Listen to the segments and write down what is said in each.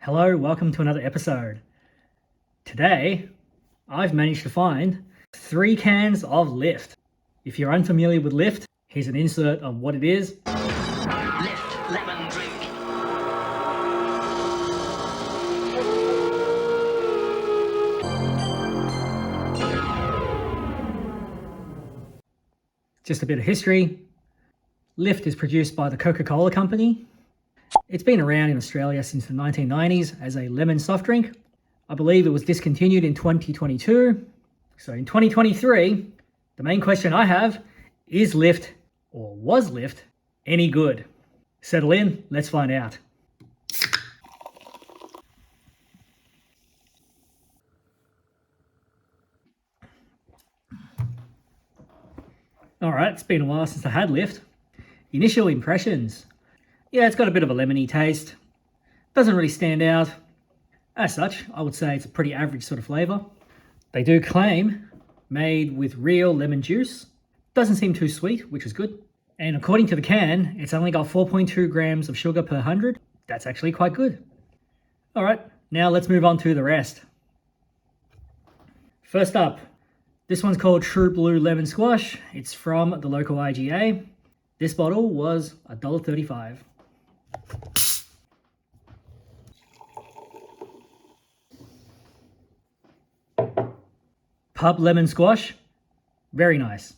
Hello, welcome to another episode. Today, I've managed to find 3 cans of Lift. If you're unfamiliar with Lift, here's an insert of what it is. Lift lemon drink. Just a bit of history. Lift is produced by the Coca-Cola company. It's been around in Australia since the 1990s as a lemon soft drink. I believe it was discontinued in 2022. So in 2023, the main question I have is Lift, or was Lift, any good? Settle in, let's find out. Alright, it's been a while since I had Lift. Initial impressions. Yeah, it's got a bit of a lemony taste. Doesn't really stand out. As such, I would say it's a pretty average sort of flavour. They do claim made with real lemon juice. Doesn't seem too sweet, which is good. And according to the can, it's only got 4.2 grams of sugar per 100. That's actually quite good. Alright, now let's move on to the rest. First up, this one's called True Blue Lemon Squash. It's from the local IGA. This bottle was $1.35. Pub Lemon Squash, very nice.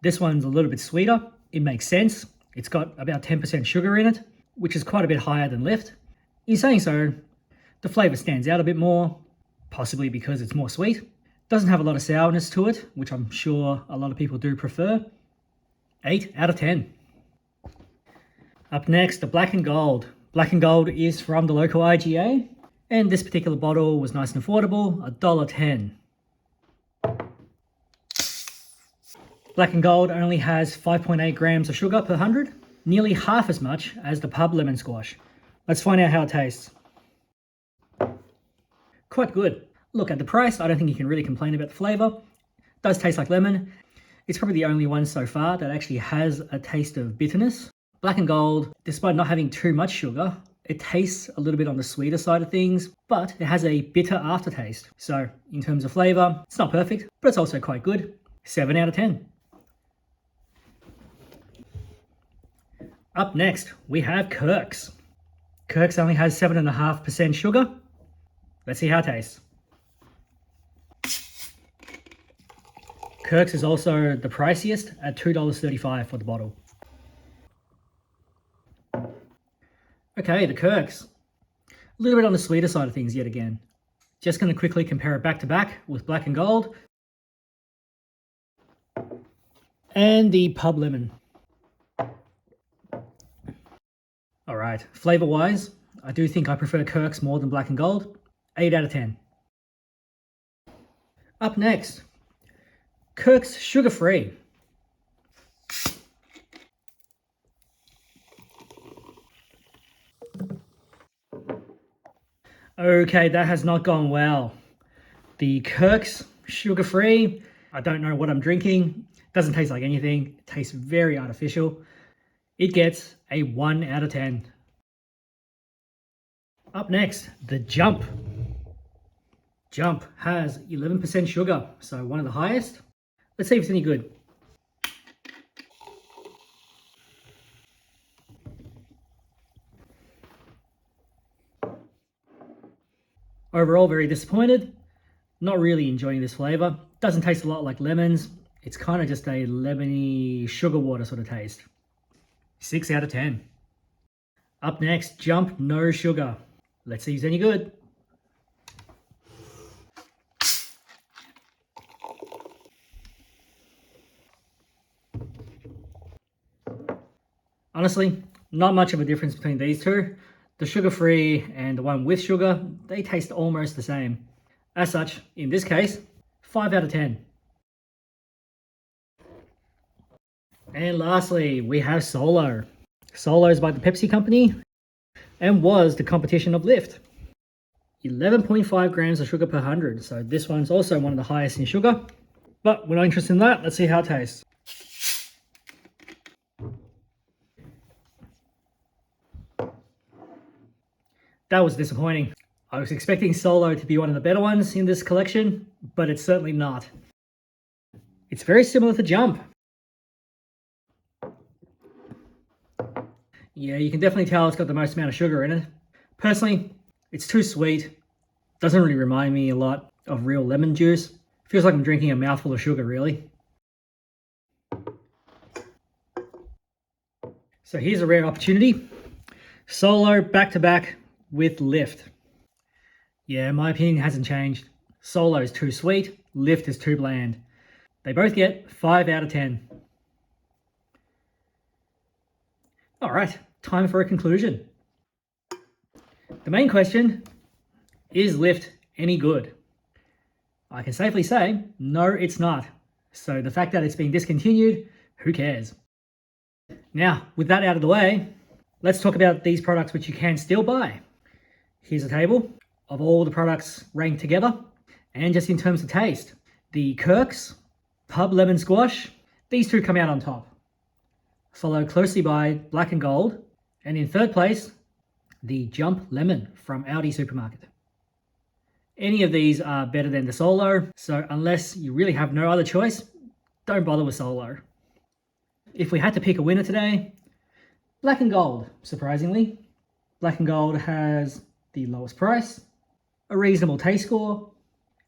This one's a little bit sweeter. It makes sense. It's got about 10% sugar in it, which is quite a bit higher than Lift. In saying so, the flavour stands out a bit more, possibly because it's more sweet. Doesn't have a lot of sourness to it, which I'm sure a lot of people do prefer. 8 out of 10. Up next, the Black and Gold. Black and Gold is from the local IGA, and this particular bottle was nice and affordable, $1.10. Black and Gold only has 5.8 grams of sugar per 100, nearly half as much as the Pub Lemon Squash. Let's find out how it tastes. Quite good. Look, at the price, I don't think you can really complain about the flavour. It does taste like lemon. It's probably the only one so far that actually has a taste of bitterness. Black and Gold, despite not having too much sugar, it tastes a little bit on the sweeter side of things, but it has a bitter aftertaste. So, in terms of flavour, it's not perfect, but it's also quite good. 7 out of 10. Up next, we have Kirks. Kirks only has 7.5% sugar. Let's see how it tastes. Kirks is also the priciest at $2.35 for the bottle. Okay, the Kirks. A little bit on the sweeter side of things yet again. Just going to quickly compare it back to back with Black and Gold. And the Pub Lemon. Alright, flavour-wise, I do think I prefer Kirks more than Black and Gold. 8 out of 10. Up next, Kirks Sugar-Free. Okay, that has not gone well. The Kirks Sugar-Free, I don't know what I'm drinking. Doesn't taste like anything. It tastes very artificial. It gets a 1 out of 10. Up next, the Jump. Jump has 11% sugar, so one of the highest. Let's see if it's any good. Overall, very disappointed. Not really enjoying this flavour. Doesn't taste a lot like lemons. It's kind of just a lemony sugar water sort of taste. 6 out of 10. Up next, Jump No Sugar. Let's see if it's any good. Honestly, not much of a difference between these two. The sugar-free and the one with sugar, they taste almost the same. As such, in this case, 5 out of 10. And lastly, we have Solo. Solo is by the Pepsi company and was the competition of Lift. 11.5 grams of sugar per 100, so this one's also one of the highest in sugar. But we're not interested in that. Let's see how it tastes. That was disappointing. I was expecting Solo to be one of the better ones in this collection, but it's certainly not. It's very similar to Jump. Yeah, you can definitely tell it's got the most amount of sugar in it. Personally, it's too sweet. Doesn't really remind me a lot of real lemon juice. Feels like I'm drinking a mouthful of sugar, really. So here's a rare opportunity. Solo back-to-back with Lift. Yeah, my opinion hasn't changed. Solo is too sweet, Lift is too bland. They both get 5 out of 10. All right, time for a conclusion. The main question, is Lift any good? I can safely say, no, it's not. So the fact that it's been discontinued, who cares? Now, with that out of the way, let's talk about these products which you can still buy. Here's a table of all the products ranked together, and just in terms of taste. The Kirks, Pub Lemon Squash, these two come out on top. Followed closely by Black and Gold, and in third place, the Jump Lemon from ALDI Supermarket. Any of these are better than the Solo, so unless you really have no other choice, don't bother with Solo. If we had to pick a winner today, Black and Gold, surprisingly. Black and Gold has the lowest price, a reasonable taste score,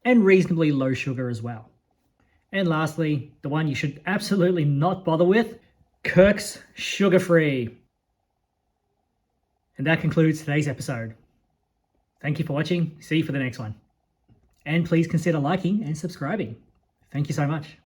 and reasonably low sugar as well. And lastly, the one you should absolutely not bother with, Kirks Sugar-Free. And that concludes today's episode. Thank you for watching. See you for the next one. And please consider liking and subscribing. Thank you so much.